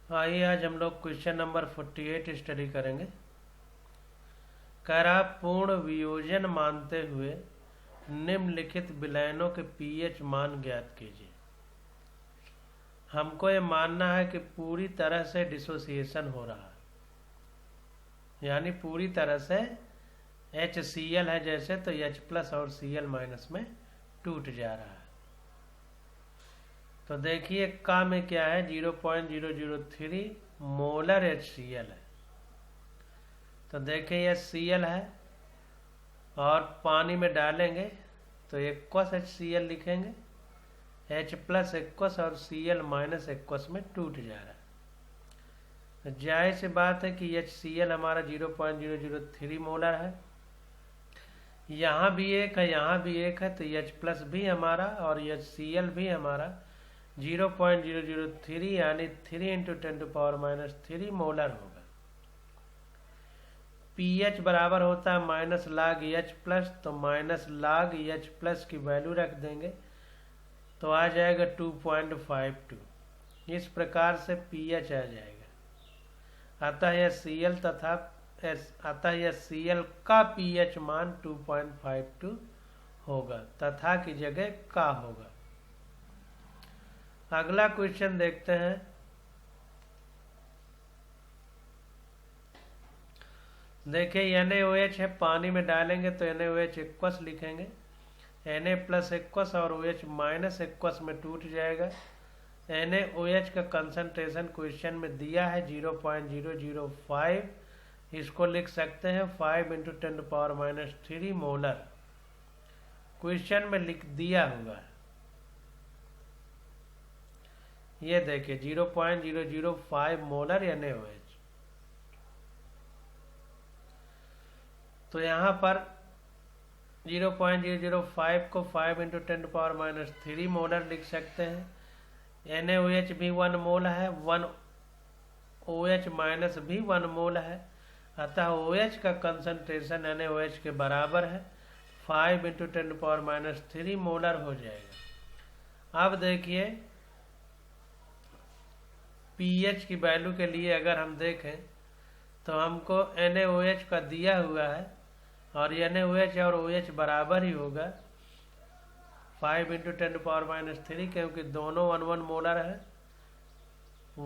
आइए आज हम लोग क्वेश्चन नंबर 48 स्टडी करेंगे। कह रहा पूर्ण वियोजन मानते हुए निम्नलिखित विलयनों के पीएच मान ज्ञात कीजिए। हमको ये मानना है कि पूरी तरह से डिसोसिएशन हो रहा है, यानी पूरी तरह से HCl है जैसे, तो H प्लस और Cl माइनस में टूट जा रहा है। तो देखिए का में क्या है, 0.003 मोलर HCl है। तो देखिए यह Cl है और पानी में डालेंगे तो एक्वस HCl लिखेंगे, H प्लस एक्वस और Cl माइनस एक्वस में टूट जा रहा है। तो जाहिर सी बात है कि HCl हमारा 0.003 मोलर है, यहाँ भी एक है यहाँ भी एक है, तो H प्लस भी हमारा और HCl भी हमारा 0.003 यानी 3 × 10⁻³ मोलर होगा। pH बराबर होता है माइनस log H प्लस, तो माइनस log H प्लस की वैल्यू रख देंगे तो आ जाएगा 2.52। इस प्रकार से pH आ जाएगा। अतः यह Cl का pH मान 2.52 होगा, तथा की जगह का होगा। अगला क्वेश्चन देखते हैं। देखिए NaOH है, पानी में डालेंगे तो NaOH एक्वस लिखेंगे, Na प्लस एक्वस और OH माइनस एक्वस में टूट जाएगा। NaOH का कंसंट्रेशन क्वेश्चन में दिया है 0.005, इसको लिख सकते हैं 5 × 10⁻³ मोलर, क्वेश्चन में लिख दिया हुआ है। ये देखिए 0.005 मोलर NaOH। तो यहाँ पर 0.005 को 5 × 10⁻³ मोलर लिख सकते हैं। NaOH भी 1 मोल है, 1 OH माइनस भी 1 मोल है, अतः OH का कंसंट्रेशन NaOH के बराबर है, 5 × 10⁻³ मोलर हो जाएगा। अब देखिए pH की वैल्यू के लिए अगर हम देखें तो हमको NaOH का दिया हुआ है और NaOH और OH बराबर ही होगा 5 × 10⁻³ क्योंकि दोनों 1 मोलर है,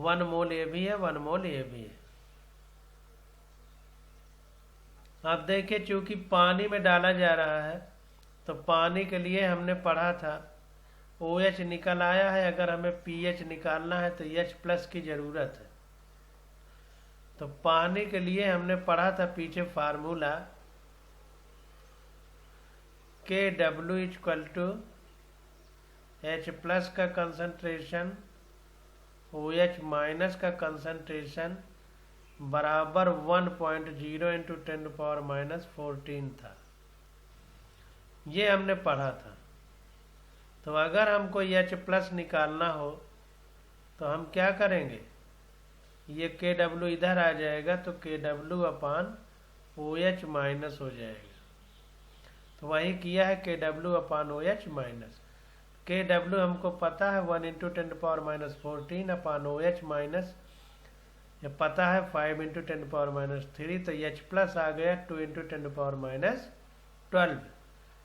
1 मोल ये भी है 1 मोल ये भी है। अब देखिए चूंकि पानी में डाला जा रहा है तो पानी के लिए हमने पढ़ा था OH निकल आया है, अगर हमें pH निकालना है तो H प्लस की जरूरत है। तो पानी के लिए हमने पढ़ा था पीछे फार्मूला KW = H प्लस का कंसंट्रेशन OH माइनस का कंसंट्रेशन बराबर 1.0 × 10⁻14 था, ये हमने पढ़ा था। तो अगर हमको H प्लस निकालना हो तो हम क्या करेंगे, ये KW इधर आ जाएगा तो KW/OH माइनस हो जाएगा। तो वही किया है KW/OH माइनस। KW हमको पता है 1 × 10⁻14 OH माइनस, ये पता है 5 × 10⁻³ तो H प्लस आ गया 2 × 10⁻12।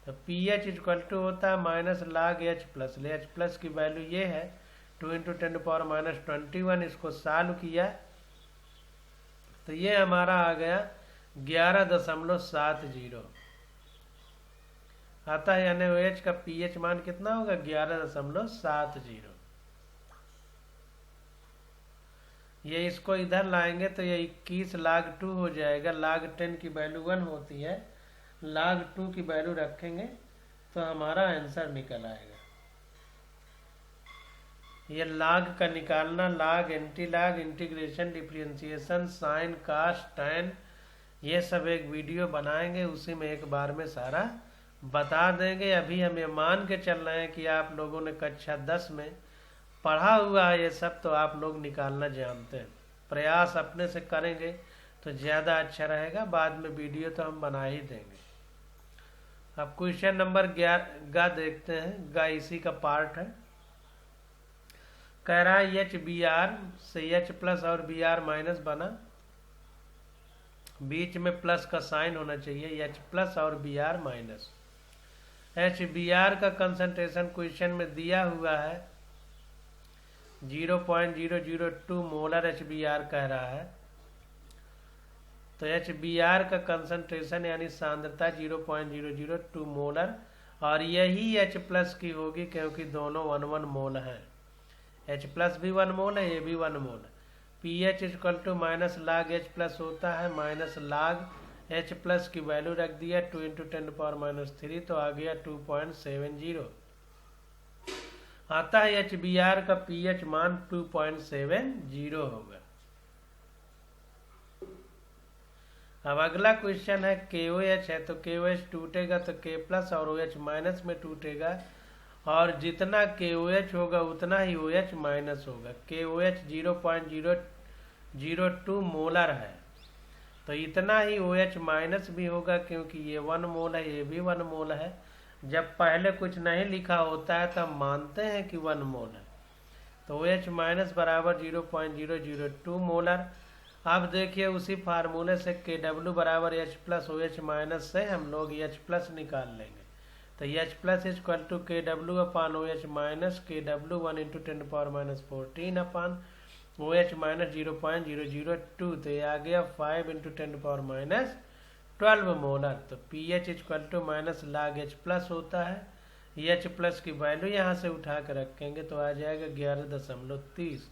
तो pH = होता है minus log H plus, H plus की वैल्यू ये है 2 × 10⁻21, इसको सॉल्व किया तो ये हमारा आ गया 11.70। अतः NaOH का pH मान कितना होगा, 11.70। ये इसको इधर लाएंगे तो ये 21 log 2 हो जाएगा। log 10 की वैल्यू 1 होती है, log 2 की वैल्यू रखेंगे तो हमारा आंसर निकल आएगा। ये log का निकालना, log, anti log, integration, differentiation, sine, cos, tan, ये सब एक वीडियो बनाएंगे, उसी में एक बार में सारा बता देंगे। अभी हम ये मान के चल रहे हैं कि आप लोगों ने कक्षा 10 में पढ़ा हुआ है ये सब, तो आप लोग निकालना जानते हैं। प्रयास अपने से करेंगे तो ज़्यादा अच्छा रहेगा, बाद में वीडियो तो हम बना ही देंगे। अब क्वेश्चन नंबर 11 देखते हैं, इसी का पार्ट है। कह रहा है HBr से H प्लस और Br माइनस बना, बीच में प्लस का साइन होना चाहिए, H प्लस और Br माइनस। HBr का कंसंट्रेशन क्वेश्चन में दिया हुआ है 0.002 मोलर HBr कह रहा है। तो HBr का कंसंट्रेशन यानी सांद्रता 0.002 मोलर, और यही H प्लस की होगी क्योंकि दोनों 1 मोल हैं। H प्लस भी 1 मोल है, ये भी 1 मोल है। pH equal to minus log H plus होता है, माइनस लाग H प्लस की वैल्यू रख दिया 2 × 10⁻³ तो आ गया 2.70। आता है HBr का pH मान 2.70 होगा। अब अगला क्वेश्चन है KOH है, तो KOH टूटेगा तो K प्लस और OH माइनस में टूटेगा, और जितना KOH होगा उतना ही OH माइनस होगा। KOH 0.002 मोलर है, तो इतना ही OH माइनस भी होगा क्योंकि ये 1 मोल है, ये भी 1 मोल है। जब पहले कुछ नहीं लिखा होता है तो हम मानते हैं कि 1 मोल है, तो OH माइनस बराबर 0.002 मोलर। अब देखिए उसी फार्मूले से KW बराबर H प्लस OH माइनस से हम लोग H प्लस निकाल लेंगे। तो H plus equal to KW upon OH minus KW 1 × 10⁻14 upon OH minus 0.002, तो ये आ गया 5 × 10⁻12 मोलर। तो pH equal to minus log H plus होता है, H प्लस की वैल्यू यहाँ से उठा कर रखेंगे तो आ जाएगा 11.30।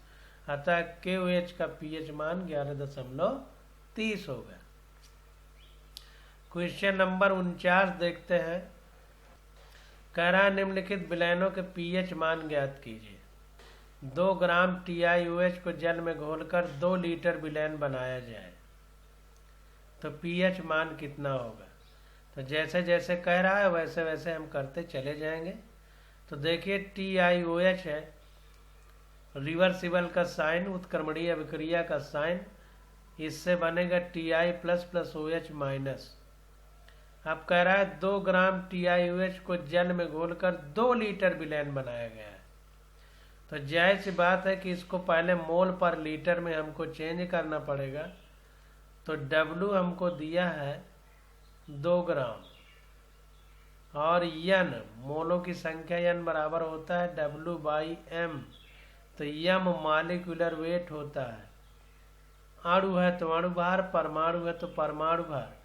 अतः KOH का pH मान 11.30 होगा। क्वेश्चन नंबर 49 देखते हैं। कह रहा निम्नलिखित विलयनों के pH मान ज्ञात कीजिए। 2 ग्राम TiOH को जल में घोलकर 2 लीटर विलयन बनाया जाए तो pH मान कितना होगा। तो जैसे जैसे कह रहा है वैसे वैसे हम करते चले जाएंगे। तो देखिए TiOH है, रिवर्सिबल का साइन, उत्क्रमणीय अभिक्रिया का साइन, इससे बनेगा Ti plus plus OH minus. अब कह रहा है 2 ग्राम TiOH को जल में घोलकर 2 लीटर विलयन बनाया गया है, तो जाहिर सी बात है कि इसको पहले मोल पर लीटर में हमको चेंज करना पड़ेगा। तो W हमको दिया है 2 ग्राम, और N मोलों की संख्या N बराबर होता है W/M, तो M मॉलिक्यूलर वेट होता है। अणु है तो अणु भार, परमाणु है तो परमाणु भार,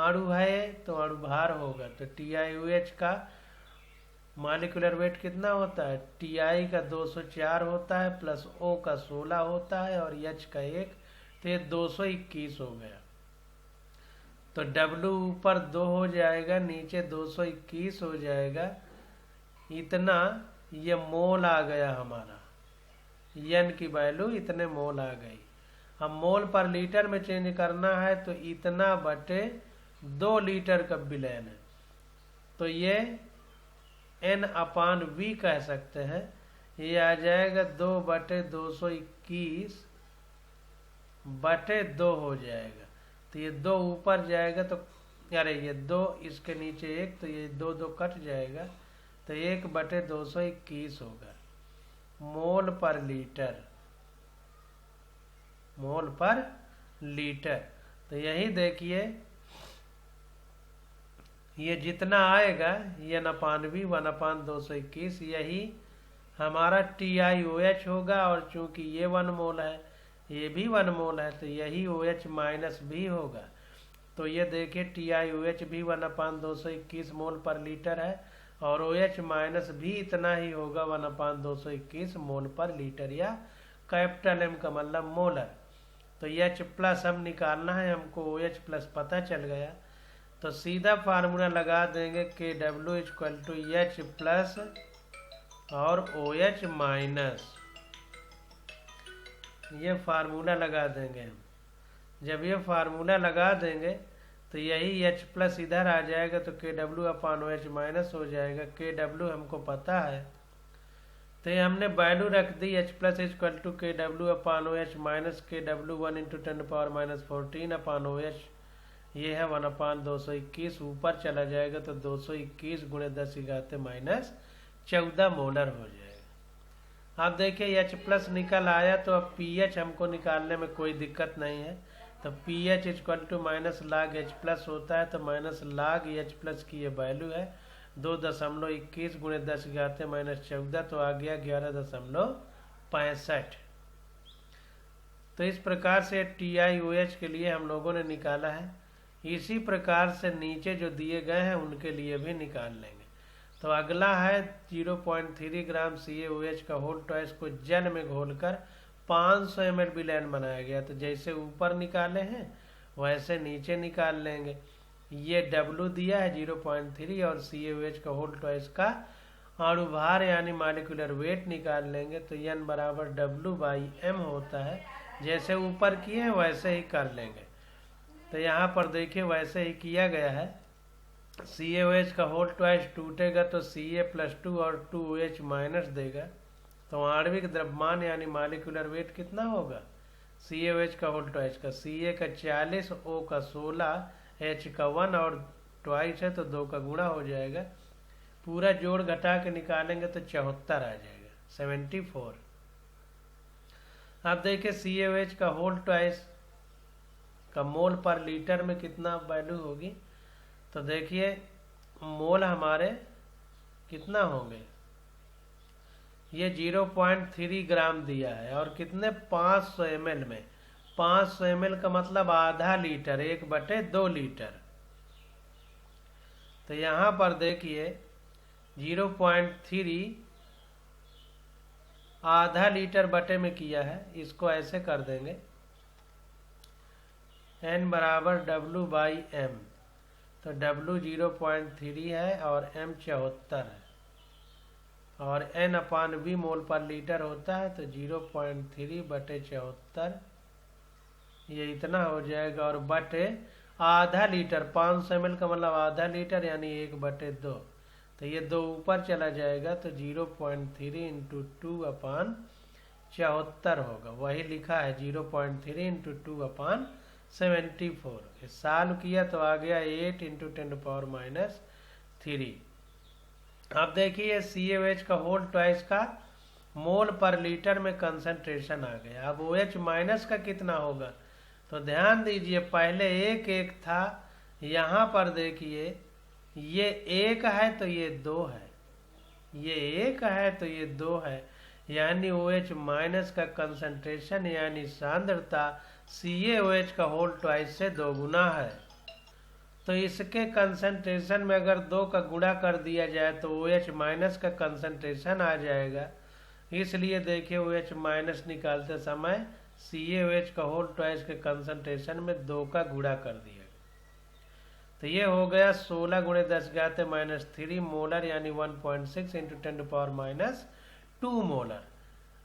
अणु है तो अणु भार होगा। तो TiOH का मॉलिक्यूलर वेट कितना होता है, Ti का 204 होता है, प्लस O का 16 होता है, और H का 1, तो ये 221 हो गया। तो W ऊपर 2 हो जाएगा, नीचे 221 हो जाएगा। इतना ये मोल आ गया हमारा, N की वैल्यू इतने मोल आ गई। अब मोल पर लीटर में चेंज करना है तो इतना बटे 2 लीटर का विलयन है, तो ये N/V कह सकते हैं। ये आ जाएगा 2/221 बटे 2 हो जाएगा। तो ये 2 ऊपर जाएगा तो अरे ये 2 इसके नीचे 1, तो ये 2 2 कट जाएगा, तो 1/221 होगा मोल पर लीटर, मोल पर लीटर। तो यही देखिए ये जितना आएगा ये N/V 1/221, यही हमारा TiOH होगा, और चूंकि ये 1 मोल है ये भी 1 मोल है तो यही OH माइनस भी होगा। तो ये देखिए TiOH भी 1/221 मोल पर लीटर है, और OH माइनस भी इतना ही होगा 1/221 मोल पर लीटर, या कैपिटल M का मतलब मोलर। तो H प्लस हम निकालना है, हमको OH प्लस पता चल गया, तो सीधा फार्मूला लगा देंगे KW equal to H plus और OH माइनस, ये फार्मूला लगा देंगे हम। जब ये फार्मूला लगा देंगे तो यही H प्लस इधर आ जाएगा, तो KW अपान OH माइनस हो जाएगा। KW हमको पता है तो ये हमने वैल्यू रख दी, H plus equal to KW upon OH minus KW 1 × 10⁻14 upon OH, ये है 1/221, ऊपर चला जाएगा तो 221 × 10⁻−14 मोलर हो जाएगा। आप देखिए H प्लस निकल आया, तो अब pH हमको निकालने में कोई दिक्कत नहीं है। तो pH equal to minus log H plus होता है, तो माइनस लाग H प्लस की ये वैल्यू है 2.21 गुणे 10⁻−14, तो आ गया 11.65। तो इस प्रकार से TiOH के लिए हम लोगों ने निकाला है। इसी प्रकार से नीचे जो दिए गए हैं उनके लिए भी निकाल लेंगे। तो अगला है 0.3 ग्राम CaOH का होल ट्वाइस को जल में घोलकर 500 ml विलयन बनाया गया। तो जैसे ऊपर निकाले हैं वैसे नीचे निकाल लेंगे। ये W दिया है 0.3 और CaOH का होल ट्वाइस का अणुभार यानी मॉलिक्यूलर वेट निकाल लेंगे। तो N बराबर W/m होता है। जैसे ऊपर किए वैसे ही कर लेंगे। तो यहाँ पर देखिए वैसे ही किया गया है। CaOH का होल ट्वाइस टूटेगा तो Ca+2 और 2OH माइनस देगा। तो आणविक द्रव्यमान यानी मॉलिक्यूलर वेट कितना होगा? CaOH का होल ट्वाइस का Ca का 40, O का 16, H का 1 और ट्वाइस है तो 2 का गुणा हो जाएगा। पूरा जोड़ घटा के निकालेंगे तो 74 आ जाएगा, 74। अब देखिए CaOH का होल ट्वाइस का मोल पर लीटर में कितना वैल्यू होगी। तो देखिए मोल हमारे कितना होंगे, ये 0.3 ग्राम दिया है और कितने 500 ml में। 500 ml का मतलब आधा लीटर, 1/2 लीटर। तो यहाँ पर देखिए 0.3 आधा लीटर बटे में किया है। इसको ऐसे कर देंगे N बराबर W/m। तो W 0.3 है और M 74 है और N/V मोल पर लीटर होता है। तो 0.3/74 ये इतना हो जाएगा और बटे आधा लीटर 500 ml का मतलब आधा लीटर यानी 1/2। तो ये 2 ऊपर चला जाएगा तो 0.3 × 2/74 होगा। वही लिखा है 0.3 × 2/74। सॉल्व किया तो आ गया 8 × 10⁻³ अब देखिए CaOH का होल ट्वाइस का मोल पर लीटर में कंसंट्रेशन आ गया। अब OH माइनस का कितना होगा, तो ध्यान दीजिए पहले 1 था, यहाँ पर देखिए ये 1 है तो ये 2 है, ये 1 है तो ये 2 है, यानी OH माइनस का कंसंट्रेशन यानी सांद्रता CaOH का होल ट्वाइस से 2 गुना है। तो इसके कंसंट्रेशन में अगर 2 का गुणा कर दिया जाए तो OH माइनस का कंसंट्रेशन आ जाएगा। इसलिए देखिए OH माइनस निकालते समय CaOH का होल ट्वाइस के कंसंट्रेशन में 2 का गुणा कर दिया। तो ये हो गया 16 × 10⁻³ मोलर यानी 1.6 × 10⁻² मोलर।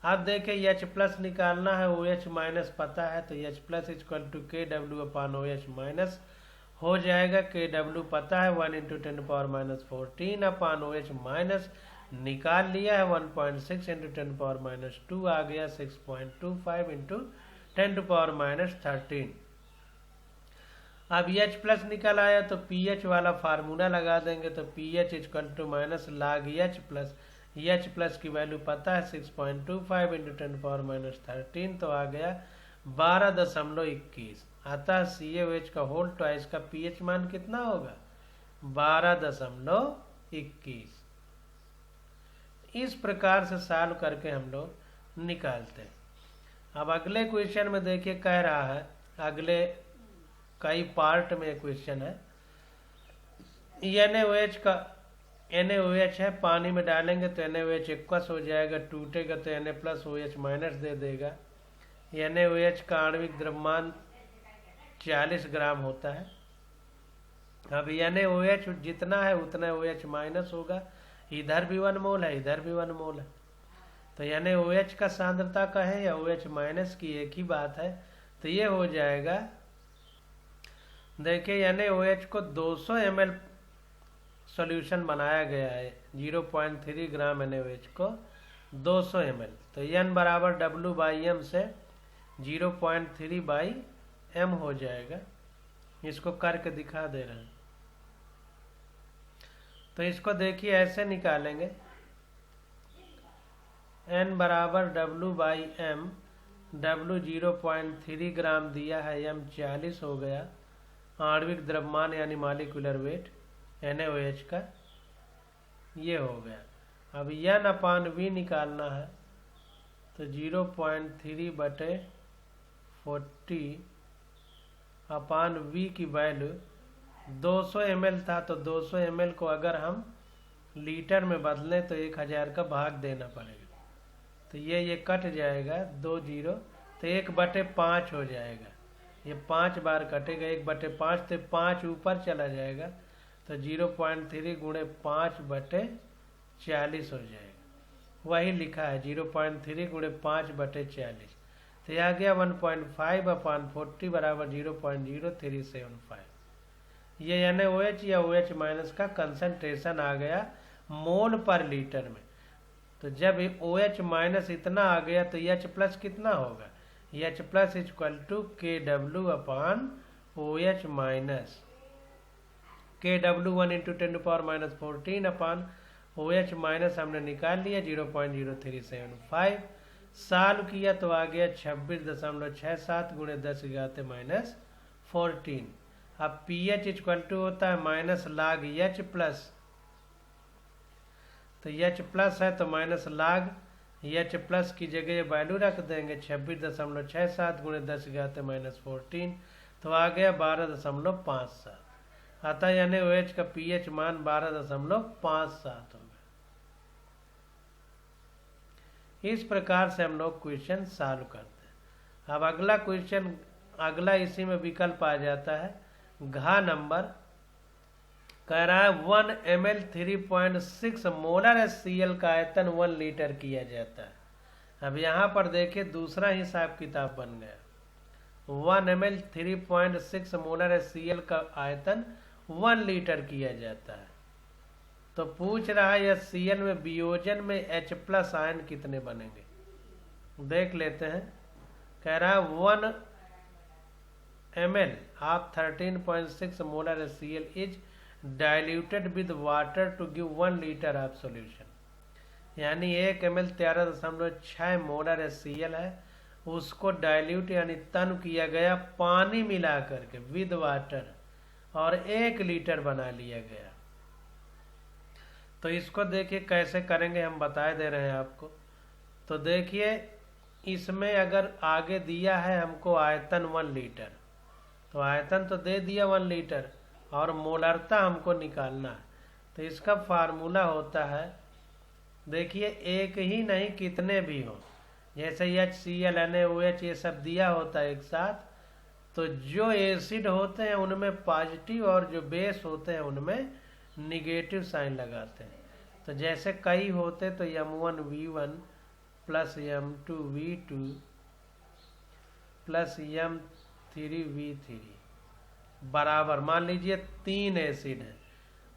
अब देखिए H प्लस निकालना है, OH माइनस पता है तो H plus equal to KW/OH minus हो जाएगा। KW पता है 1 × 10⁻14/OH माइनस निकाल लिया है 1.6 × 10⁻², आ गया 6.25 × 10⁻13। अब H प्लस निकल आया तो pH वाला फार्मूला लगा देंगे। तो pH equal to minus log H plus, H plus की वैल्यू पता है 6.25 × 10⁻13, तो आ गया 12.21। अतः CaOH का होल ट्वाइस का pH मान कितना होगा, 12.21। इस प्रकार से सॉल्व करके हम लोग निकालते हैं। अब अगले क्वेश्चन में देखिए कह रहा है, अगले कई पार्ट में क्वेश्चन है, NaOH का NaOH है, पानी में डालेंगे तो NaOH एक्वस हो जाएगा, टूटेगा तो Na+OH माइनस दे देगा। NaOH का आणविक द्रव्यमान 40 ग्राम होता है। अब NaOH जितना है उतना OH माइनस होगा, इधर भी 1 मोल है इधर भी 1 मोल है। तो NaOH का सांद्रता का है या OH माइनस की एक ही बात है। तो ये हो जाएगा, देखिए NaOH को 200 ml सॉल्यूशन बनाया गया है, 0.3 ग्राम NaOH को 200 ml। तो N बराबर W/m से 0.3/m हो जाएगा। इसको करके दिखा दे रहे हैं। तो इसको देखिए ऐसे निकालेंगे, n बराबर W/m, W 0.3 ग्राम दिया है, m 40 हो गया आणविक द्रव्यमान यानी मॉलिक्यूलर वेट NaOH का, ये हो गया। अब N/V निकालना है, तो 0.3/40/V की वैल्यू 200 ml था, तो 200 ml को अगर हम लीटर में बदलें तो 1000 का भाग देना पड़ेगा, तो ये कट जाएगा 2 0, तो 1/5 हो जाएगा। ये 5 बार कटेगा, 1/5, तो 5 ऊपर चला जाएगा, तो 0.3 गुणे 5/40 हो जाएगा। वही लिखा है 0.3 गुणे 5/40, तो यह आ गया 1.5/40 बराबर 0.0375। ये NaOH या OH माइनस का कंसंट्रेशन आ गया मोल पर लीटर में। तो जब OH माइनस इतना आ गया तो H प्लस कितना होगा, H plus equal to KW/OH minus, KW 1 × 10⁻⁻14 OH minus हमने निकाल लिया 0.0375, सॉल्व किया तो आ गया 26.67 गुणे 10⁻⁻14। अब pH इक्वल टू होता है माइनस log H प्लस, तो H प्लस है तो माइनस log H प्लस की जगह वैल्यू रख देंगे 26.67 गुणे 10⁻⁻14, तो आ गया 12.57। अतः यानी OH का pH मान 12.57 होगा। इस प्रकार से हम लोग क्वेश्चन सॉल्व करते हैं। अब अगला क्वेश्चन, अगला इसी में विकल्प आ जाता है, घ नंबर कह रहा है 1 ml 3.6 मोलर HCl का आयतन 1 लीटर किया जाता है। अब यहाँ पर देखिए दूसरा हिसाब किताब बन गया, 1 ml 3.6 मोलर HCl का आयतन 1 लीटर किया जाता है। तो पूछ रहा है HCl में वियोजन में H प्लस आयन कितने बनेंगे, देख लेते हैं। कह रहा है 1 ml of 13.6 molar HCl is diluted with water to give 1 liter of solution। यानी 1 ml 13.6 मोलर HCl है, उसको डाइल्यूट यानी तन किया गया पानी मिला करके विद वाटर और 1 लीटर बना लिया गया। तो इसको देखिए कैसे करेंगे, हम बता दे रहे हैं आपको। तो देखिए इसमें अगर आगे दिया है हमको आयतन 1 लीटर, तो आयतन तो दे दिया 1 लीटर और मोलरता हमको निकालना है। तो इसका फार्मूला होता है, देखिए एक ही नहीं कितने भी हो, जैसे HCl NaOH ये सब दिया होता है एक साथ, तो जो एसिड होते हैं उनमें पॉजिटिव और जो बेस होते हैं उनमें निगेटिव साइन लगाते हैं। तो जैसे कई होते तो M1V1 plus M2V2 plus M3V3 बराबर, मान लीजिए 3 एसिड है।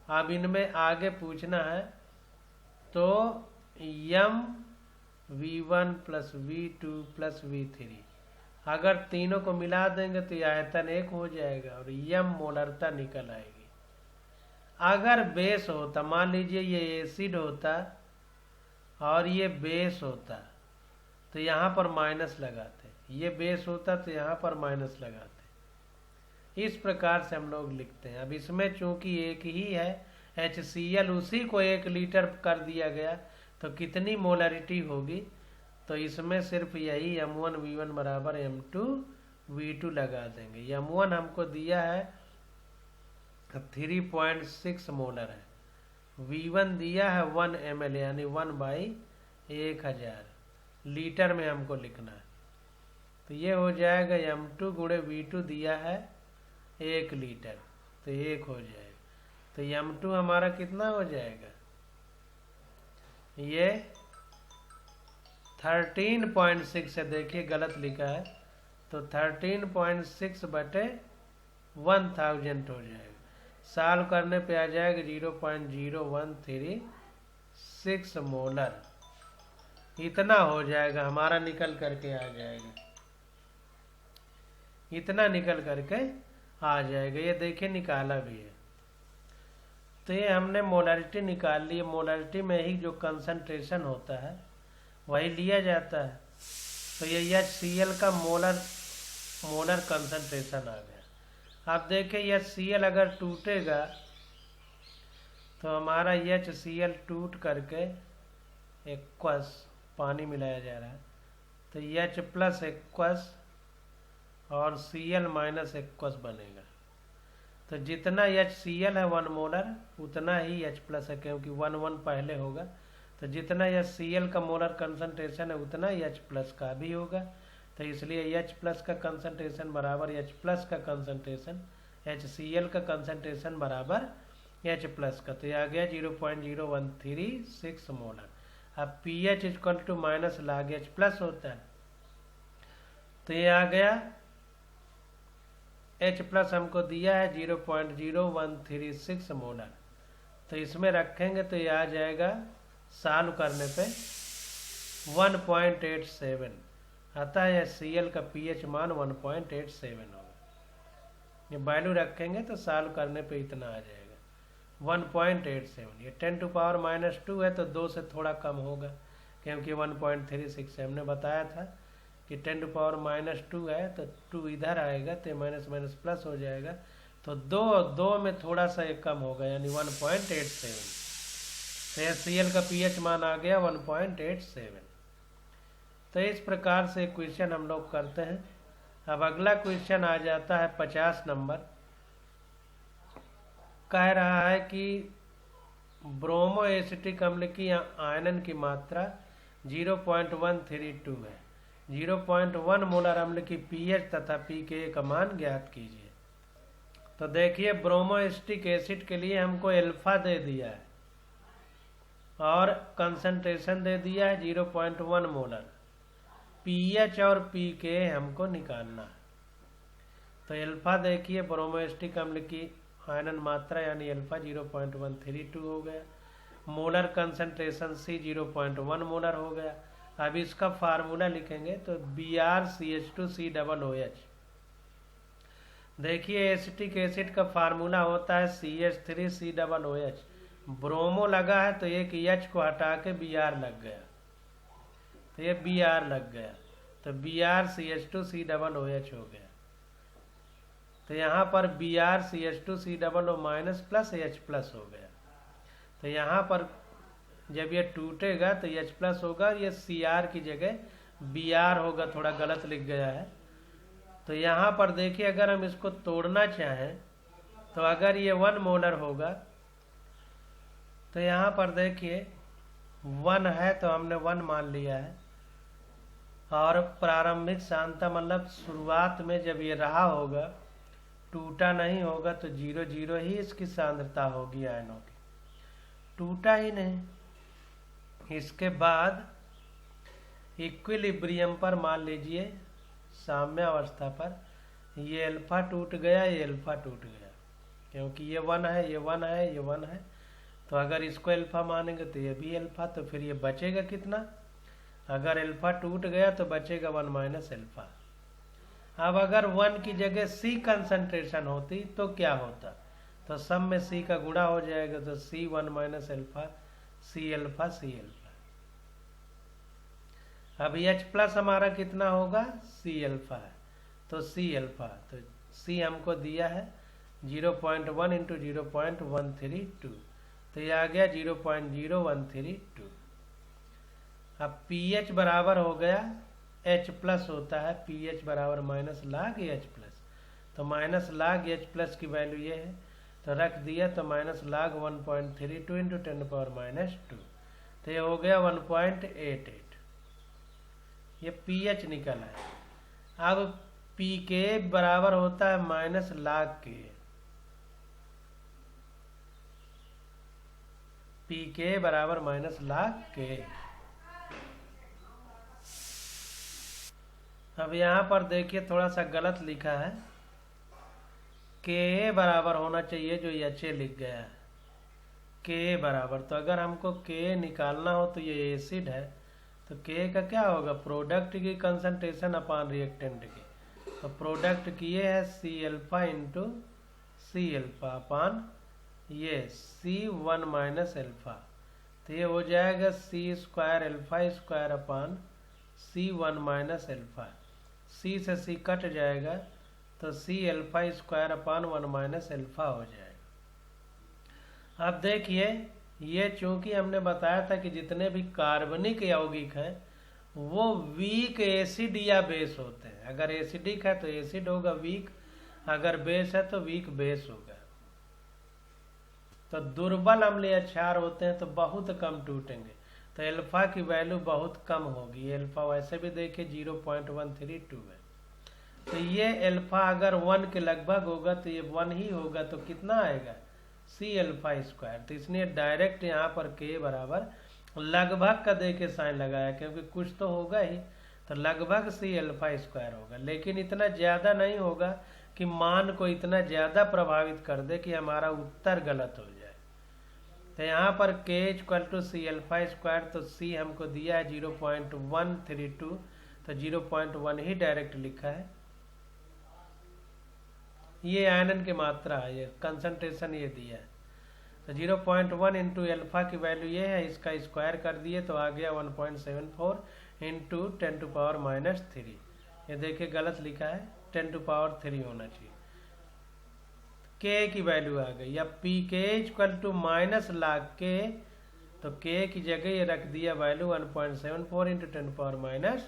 अब इनमें आगे पूछना है, तो M V1 plus V2 plus V3 अगर तीनों को मिला देंगे तो यह आयतन 1 हो जाएगा और M मोलरता निकल आएगी। अगर बेस होता, मान लीजिए ये एसिड होता और ये बेस होता, तो यहाँ पर माइनस लगाते, ये बेस होता तो यहाँ पर माइनस लगाते। इस प्रकार से हम लोग लिखते हैं। अब इसमें चूंकि एक ही है HCl, उसी को 1 लीटर कर दिया गया, तो कितनी मोलरिटी होगी, तो इसमें सिर्फ यही M1V1 बराबर M2V2 लगा देंगे। M1 हमको दिया है 3.6 मोलर है, V1 दिया है 1 ml यानी 1/1000 लीटर में हमको लिखना है। तो ये हो जाएगा M2 गुणे V2 दिया है 1 लीटर, तो 1 हो जाएगा। तो M2 हमारा कितना हो जाएगा, ये 13.6 है, देखिए गलत लिखा है, तो 13.6/1000 हो जाएगा। सॉल्व करने पे आ जाएगा 0.0136 मोलर, इतना हो जाएगा हमारा, निकल करके आ जाएगा, इतना निकल करके आ जाएगा। ये देखिए निकाला भी है। तो ये हमने मोलरिटी निकाल ली। मोलरिटी में ही जो कंसंट्रेशन होता है वही लिया जाता है। तो ये HCl का मोलर कंसंट्रेशन आ गया। अब देखें HCl अगर टूटेगा तो हमारा HCl टूट करके एक्वस पानी मिलाया जा रहा है, तो H प्लस एक्वस और Cl माइनस एक्वस बनेगा। तो जितना HCl है 1 मोलर उतना ही H प्लस है, क्योंकि 1 पहले होगा। तो जितना HCl का मोलर कंसंट्रेशन है उतना H प्लस का भी होगा। तो इसलिए H प्लस का कंसंट्रेशन बराबर H प्लस का कंसंट्रेशन, HCl का कंसंट्रेशन बराबर H प्लस का। तो ये आ गया 0.0136 मोलर। अब pH equal to minus log H plus होता है, तो ये आ गया H प्लस हमको दिया है 0.0136 मोलर। तो इसमें रखेंगे तो ये आ जाएगा सॉल्व करने पे 1.87 आता है। HCl का pH मान 1.87 होगा। ये वैल्यू रखेंगे तो सॉल्व करने पे इतना आ जाएगा 1.87। ये 10⁻⁻2 है तो 2 से थोड़ा कम होगा, क्योंकि 1.36 हमने बताया था कि 10⁻⁻2 है तो 2 इधर आएगा तो माइनस माइनस प्लस हो जाएगा। तो 2 में थोड़ा सा एक कम होगा, यानी 1.87। तो HCl का pH मान आ गया 1.87। तो इस प्रकार से क्वेश्चन हम लोग करते हैं। अब अगला क्वेश्चन आ जाता है 50 नंबर। कह रहा है कि ब्रोमो एसिटिक अम्ल की आयनन की मात्रा 0.132 है। 0.1 मोलर अम्ल की pH तथा pKa का मान ज्ञात कीजिए। तो देखिए ब्रोमो एसिटिक एसिड के लिए हमको अल्फा दे दिया है और कंसंट्रेशन दे दिया है 0.1 मोलर। pH और pKa हमको निकालना है। तो अल्फा देखिए ब्रोमो एसिटिक अम्ल की आयनन मात्रा यानी अल्फा 0.132 हो गया। मोलर कंसंट्रेशन C 0.1 मोलर हो गया। अब इसका फार्मूला लिखेंगे तो BrCH2COOH। देखिए एसिटिक एसिड का फार्मूला होता है CH3COOH। ब्रोमो लगा है तो एक H को हटा के Br लग गया, तो ये Br लग गया, तो BrCH2COOH हो गया। तो यहाँ पर BrCH2COO minus plus H plus हो गया। तो यहाँ पर जब ये टूटेगा तो H प्लस होगा, ये Cr की जगह Br होगा, थोड़ा गलत लिख गया है। तो यहाँ पर देखिए अगर हम इसको तोड़ना चाहें तो अगर ये 1 मोलर होगा तो यहाँ पर देखिए 1 है तो हमने 1 मान लिया है, और प्रारंभिक सांद्रता मतलब शुरुआत में जब ये रहा होगा टूटा नहीं होगा तो 0 0 ही इसकी सांद्रता होगी आयनों की, टूटा ही नहीं। इसके बाद इक्विलिब्रियम पर मान लीजिए साम्यावस्था पर ये अल्फा टूट गया, ये अल्फा टूट गया, क्योंकि ये 1 है, ये 1 है, ये 1 है। तो अगर इसको अल्फा मानेंगे तो ये भी अल्फा, तो फिर ये बचेगा कितना? अगर अल्फा टूट गया तो बचेगा 1 माइनस अल्फा। अब अगर 1 की जगह C कंसंट्रेशन होती तो क्या होता? तो सब में C का गुणा हो जाएगा, तो C 1 minus alpha C alpha C alpha. अब H प्लस हमारा कितना होगा? C अल्फा है, तो C अल्फा, तो C हमको दिया है 0.1 इंटू 0.132, तो ये आ गया 0.0132। अब pH बराबर हो गया H प्लस होता है, pH बराबर माइनस log H प्लस, तो माइनस log H प्लस की वैल्यू ये है, तो रख दिया, तो माइनस log 1.32 इंटू 10⁻², तो ये हो गया 1.88। ये pH निकला है। अब pKa बराबर होता है माइनस log Ka, pKa बराबर माइनस log Ka। अब यहाँ पर देखिए थोड़ा सा गलत लिखा है, Ka बराबर होना चाहिए, जो HA लिख गया है Ka बराबर। तो अगर हमको Ka निकालना हो तो ये एसिड है, तो Ka का क्या होगा? प्रोडक्ट की कंसंट्रेशन अपान रिएक्टेंट की, तो प्रोडक्ट की ये है C alpha into C alpha upon ये C 1 माइनस अल्फा, तो ये हो जाएगा C square alpha square upon C one minus alpha. C से सी कट जाएगा तो C alpha square upon one minus alpha हो जाएगा। अब देखिए ये चूंकि हमने बताया था कि जितने भी कार्बनिक यौगिक हैं वो वीक एसिड या बेस होते हैं। अगर एसिडिक है तो एसिड होगा वीक, अगर बेस है तो वीक बेस होगा। तो दुर्बल अम्लीय क्षार होते हैं तो बहुत कम टूटेंगे, तो एल्फा की वैल्यू बहुत कम होगी। एल्फा वैसे भी देखिए 0.132 है, तो ये एल्फा अगर 1 के लगभग होगा तो ये 1 ही होगा, तो कितना आएगा सी एल्फा स्क्वायर। तो इसलिए डायरेक्ट यहाँ पर के बराबर लगभग का दे के साइन लगाया, क्योंकि कुछ तो होगा ही, तो लगभग सी एल्फा स्क्वायर होगा। लेकिन इतना ज़्यादा नहीं होगा कि मान को इतना ज़्यादा प्रभावित कर दे कि हमारा उत्तर गलत हो जाए। तो यहाँ पर K equal to C alpha square, तो सी हमको दिया है 0.132, तो 0.1 ही डायरेक्ट लिखा है। ये आयनन की मात्रा है, ये कंसंट्रेशन ये दिया है। तो 0.1 इंटू एल्फा की वैल्यू ये है, इसका स्क्वायर कर दिए तो आ गया 1.74 इंटू 10⁻³ ये देखिए गलत लिखा है, 10⁻³ होना चाहिए। के की वैल्यू आ गई। अब पी के इक्वल टू माइनस लाग के, तो के की जगह ये रख दिया वैल्यू 1.74 इंटू 10⁻³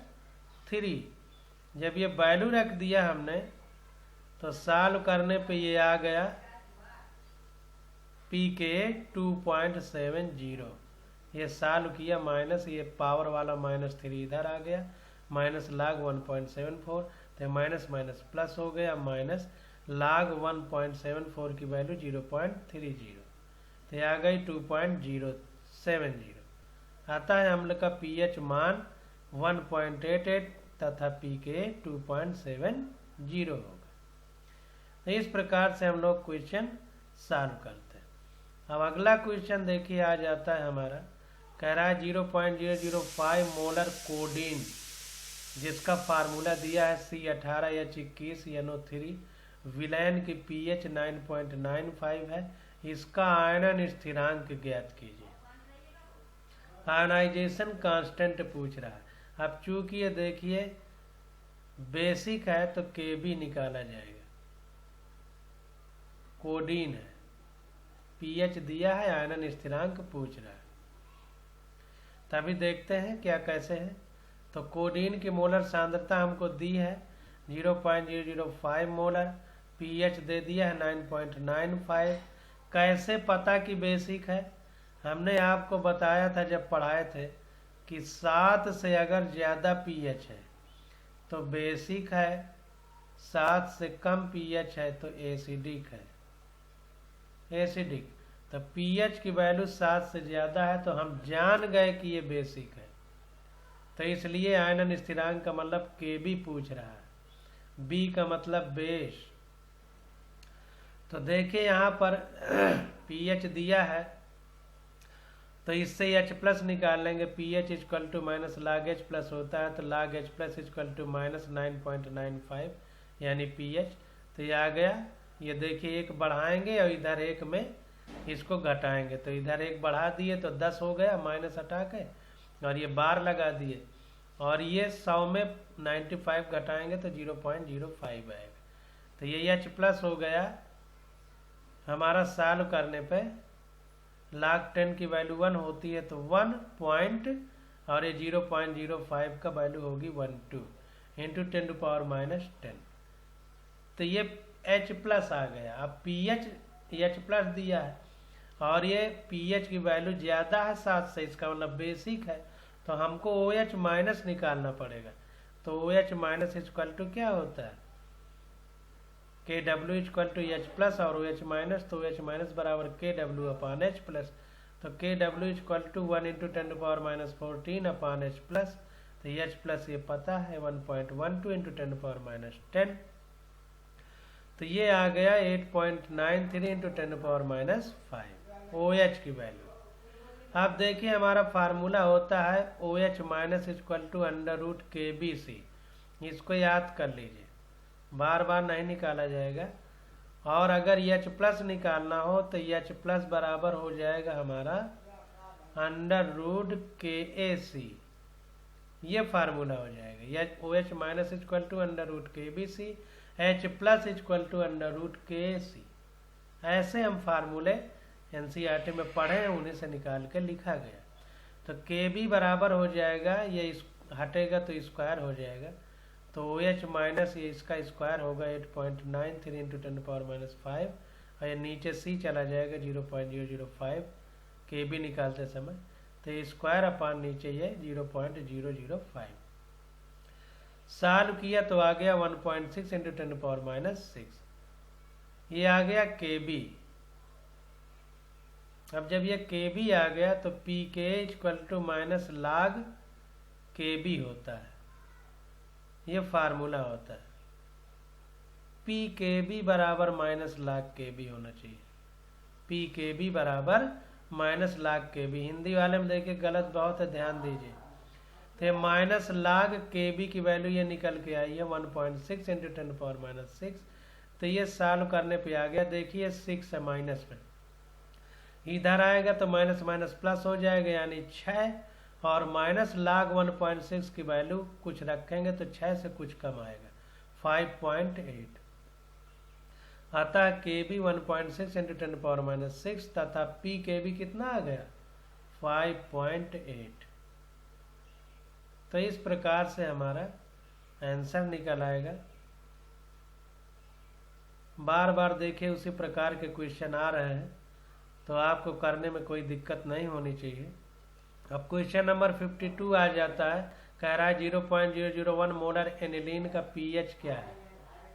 जब ये वैल्यू रख दिया हमने तो सॉल्व करने पे ये आ गया पी के 2.70। ये सॉल्व किया माइनस, ये पावर वाला -3 इधर आ गया, माइनस लाग 1.74, तो माइनस माइनस प्लस हो गया, माइनस लाग 1.74 की वैल्यू 0.30, तो आ गई 2.070। आता है अम्ल का पीएच मान 1.88 तथा पीके 2.70 होगा। तो इस प्रकार से हम लोग क्वेश्चन सॉल्व करते हैं। अब अगला क्वेश्चन देखिए आ जाता है हमारा, कह रहा है 0.005 मोलर कोडीन, जिसका फार्मूला दिया है C18H21NO3, विलैन की पीएच 9.95 है, इसका आयनन स्थिरांक ज्ञात कीजिए। आयनाइजेशन कांस्टेंट पूछ रहा है। अब चूंकि ये देखिए बेसिक है तो के भी निकाला जाएगा, कोडीन है, पीएच दिया है, आयनन स्थिरांक पूछ रहा है। तभी देखते हैं क्या कैसे है। तो कोडीन की मोलर सांद्रता हमको दी है 0.005 मोलर, पीएच दे दिया है 9.95। कैसे पता कि बेसिक है? हमने आपको बताया था जब पढ़ाए थे कि 7 से अगर ज़्यादा पीएच है तो बेसिक है, 7 से कम पीएच है तो एसिडिक है, एसिडिक। तो पीएच की वैल्यू 7 से ज़्यादा है तो हम जान गए कि ये बेसिक है, तो इसलिए आयनन स्थिरांक का मतलब के भी पूछ रहा है, बी का मतलब बेस। तो देखिए यहाँ पर पीएच दिया है तो इससे H प्लस निकाल लेंगे, pH equal to minus log H plus होता है, तो log H plus equal to minus 9.95 यानी पीएच। तो ये आ गया, ये देखिए एक बढ़ाएंगे और इधर एक में इसको घटाएंगे, तो इधर एक बढ़ा दिए तो 10 हो गया माइनस हटा के, और ये बार लगा दिए, और ये 100 में 95 घटाएंगे तो 0.05 आएगा। तो ये H प्लस हो गया हमारा, सॉल्व करने पे लाग 10 की वैल्यू 1 होती है तो 1 पॉइंट, और ये 0.05 का वैल्यू होगी 12 इंटू 10⁻⁻10। तो ये H प्लस आ गया। अब पीएच H प्लस दिया है और ये पीएच की वैल्यू ज़्यादा है 7 से, इसका मतलब बेसिक है, तो हमको OH माइनस निकालना पड़ेगा। तो OH माइनस इक्वल टू क्या होता है, KW equal to H plus और OH माइनस, तो OH माइनस बराबर KW अपान H प्लस, तो KW equal to 1 into 10⁻14 upon H plus, तो H प्लस ये पता है 1.12 इंटू 10⁻10, तो ये आ गया 8.93 इंटू 10⁻5 OH की वैल्यू। अब देखिए हमारा फार्मूला होता है OH minus equal to √KBC, इसको याद कर लीजिए, बार बार नहीं निकाला जाएगा। और अगर H प्लस निकालना हो तो H प्लस बराबर हो जाएगा हमारा अंडर रूट KAC, ये फार्मूला हो जाएगा। या OH minus equal to under root KBC, H plus equal to under root KAC। ऐसे हम फार्मूले NCERT में पढ़े हैं, उन्हीं से निकाल के लिखा गया। तो KB बराबर हो जाएगा, ये हटेगा तो स्क्वायर हो जाएगा, तो OH माइनस ये इसका स्क्वायर होगा 8.93 इंटू 10⁻⁵, और ये नीचे C चला जाएगा 0.005 KB निकालते समय, तो स्क्वायर अपान नीचे ये 0.005। सॉल्व किया तो आ गया 1.6 इंटू 10⁻⁶, ये आ गया KB। अब जब ये KB आ गया तो PK equal to minus log KB होता है, ये फार्मूला होता है। PKB बराबर माइनस log KB होना चाहिए, PKB बराबर माइनस log KB। हिंदी वाले में देखिए गलत बहुत है, ध्यान दीजिए। तो माइनस log KB की वैल्यू ये निकल के आई है 1.6 इंटू 10⁻⁶। तो ये सॉल्व करने पे आ गया, देखिए 6 है माइनस में, इधर आएगा तो माइनस माइनस प्लस हो जाएगा, यानी 6, और माइनस log 1.6 की वैल्यू कुछ रखेंगे तो 6 से कुछ कम आएगा, 5.8। अतः KB 1.6 इंटू 10⁻⁶, तथा PKB कितना आ गया 5.8। तो इस प्रकार से हमारा आंसर निकल आएगा। बार बार देखिए उसी प्रकार के क्वेश्चन आ रहे हैं, तो आपको करने में कोई दिक्कत नहीं होनी चाहिए। अब क्वेश्चन नंबर 52 आ जाता है, कह रहा है 0.001 मोलर एनिलीन का pH क्या है।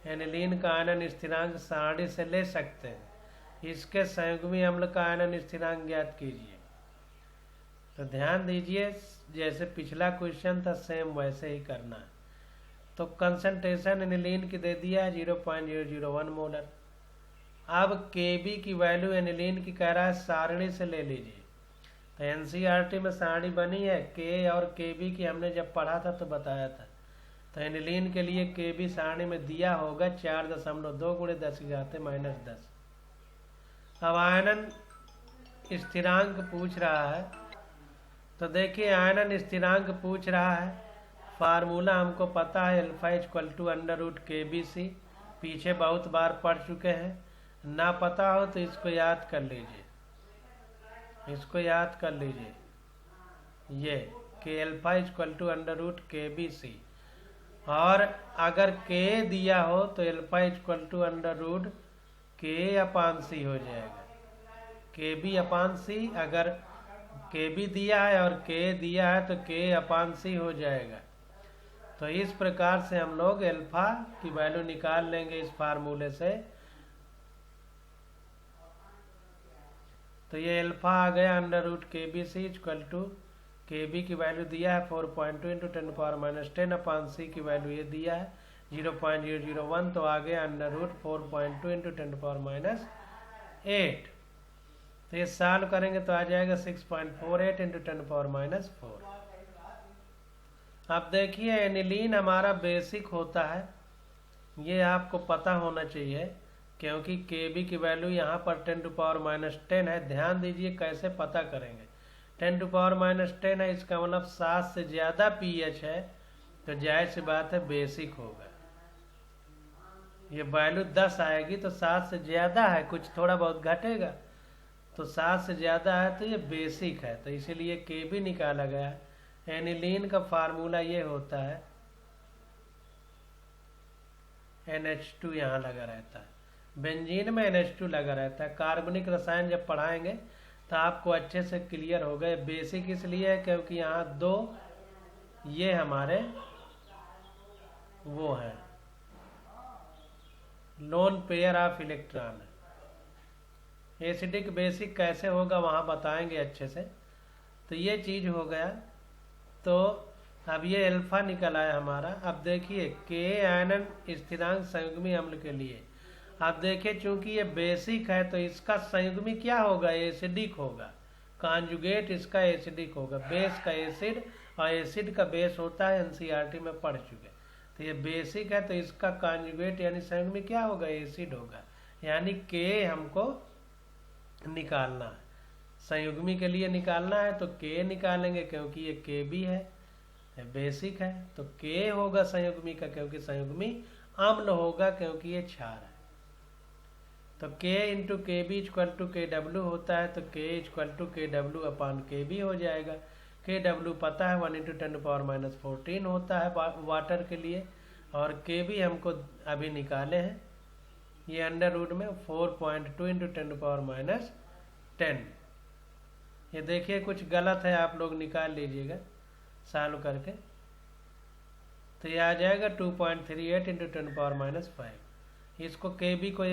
एनिलीन का आयनन स्थिरांक सारणी से ले सकते हैं, इसके संयुग्मी अम्ल का आयनन स्थिरांक ज्ञात कीजिए। तो ध्यान दीजिए, जैसे पिछला क्वेश्चन था सेम वैसे ही करना है। तो कंसंट्रेशन एनिलीन की दे दिया है 0.001 मोलर। अब KB की वैल्यू एनिलीन की कह रहा है सारणी से ले लीजिए। तो NCERT में सारणी बनी है, K और KB की हमने जब पढ़ा था तो बताया था। तो एनिलीन के लिए KB सारणी में दिया होगा 4.2 × 10⁻⁻10। अब आयनन स्थिरांक पूछ रहा है, तो देखिए आयनन स्थिरांक पूछ रहा है, फार्मूला हमको पता है alpha equal to under root KBC, पीछे बहुत बार पढ़ चुके हैं। ना पता हो तो इसको याद कर लीजिए, इसको याद कर लीजिए, ये कि alpha equal to under root KBC, और अगर K दिया हो तो alpha equal to under root K/C हो जाएगा, KB/C। अगर KB दिया है और K दिया है तो K/C हो जाएगा। तो इस प्रकार से हम लोग अल्फा की वैल्यू निकाल लेंगे इस फार्मूले से। तो ये अल्फा आ गया under root KBC equal to KB की वैल्यू दिया है 4.2 इंटू 10⁻10/C की वैल्यू ये दिया है 0.001, तो आ गया अंडर रूट 4.2 इंटू 10⁻8। तो ये सॉल्व करेंगे तो आ जाएगा 6.48 इंटू 10⁻4। अब देखिए एनिलीन हमारा बेसिक होता है, ये आपको पता होना चाहिए, क्योंकि KB की वैल्यू यहाँ पर 10⁻10 है। ध्यान दीजिए कैसे पता करेंगे। 10⁻10 है, इसका मतलब 7 से ज़्यादा pH है, तो जाहिर सी बात है बेसिक होगा। ये वैल्यू 10 आएगी तो 7 से ज़्यादा है, कुछ थोड़ा बहुत घटेगा, तो 7 से ज़्यादा है तो ये बेसिक है, तो इसीलिए KB निकाला गया। एनिलीन का फार्मूला ये होता है, NH2 यहाँ लगा रहता है, बेंजीन में NH2 लगा रहता है। कार्बनिक रसायन जब पढ़ाएंगे तो आपको अच्छे से क्लियर हो गए। बेसिक इसलिए है क्योंकि यहाँ 2 ये हमारे वो हैं lone pair of electron. Acidic basic कैसे होगा वहाँ बताएंगे अच्छे से। तो ये चीज़ हो गया। तो अब ये अल्फा निकल आया हमारा। अब देखिए K आयनन स्थिरांक संयुग्मी अम्ल के लिए, अब देखिए चूंकि ये बेसिक है तो इसका संयुग्मी क्या होगा, एसिडिक होगा, कॉन्जुगेट इसका एसिडिक होगा। बेस का एसिड और एसिड का बेस होता है, NCERT में पढ़ चुके। तो ये बेसिक है तो इसका कॉन्जुगेट यानी संयुग्मी क्या होगा, एसिड होगा, यानी K हमको निकालना है। संयुग्मी के लिए निकालना है तो के निकालेंगे क्योंकि ये के बी है, बेसिक है, तो के होगा संयुग्मी का क्योंकि संयुग्मी अम्ल होगा क्योंकि ये क्षार है। तो के इंटू के बी इक्वल टू के डब्ल्यू होता है, तो के इक्वल टू के डब्ल्यू अपान के बी हो जाएगा। के डब्ल्यू पता है 1 × 10⁻⁻14 होता है वाटर के लिए, और के बी हमको अभी निकाले हैं, ये अंडर रूट में 4.2 × 10⁻10। ये देखिए कुछ गलत है, आप लोग निकाल लीजिएगा सॉल्व करके। तो ये आ जाएगा 2.38 × 10⁻5। इसको के बी को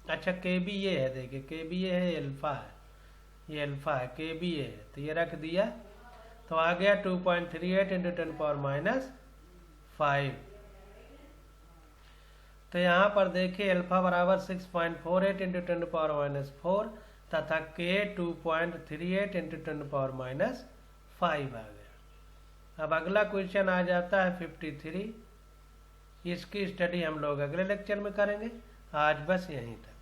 अच्छा के बी ये है, देखिए के बी ये है, अल्फा है, ये अल्फा है, के बी ये है, तो ये रख दिया तो आ गया 2.38 × 10⁻5। तो यहाँ पर देखिए अल्फा बराबर 6.48 × 10⁻4 तथा के 2.38 × 10⁻5 आ गया। अब अगला क्वेश्चन आ जाता है 53। इसकी स्टडी हम लोग अगले लेक्चर में करेंगे। आज बस यहीं तक।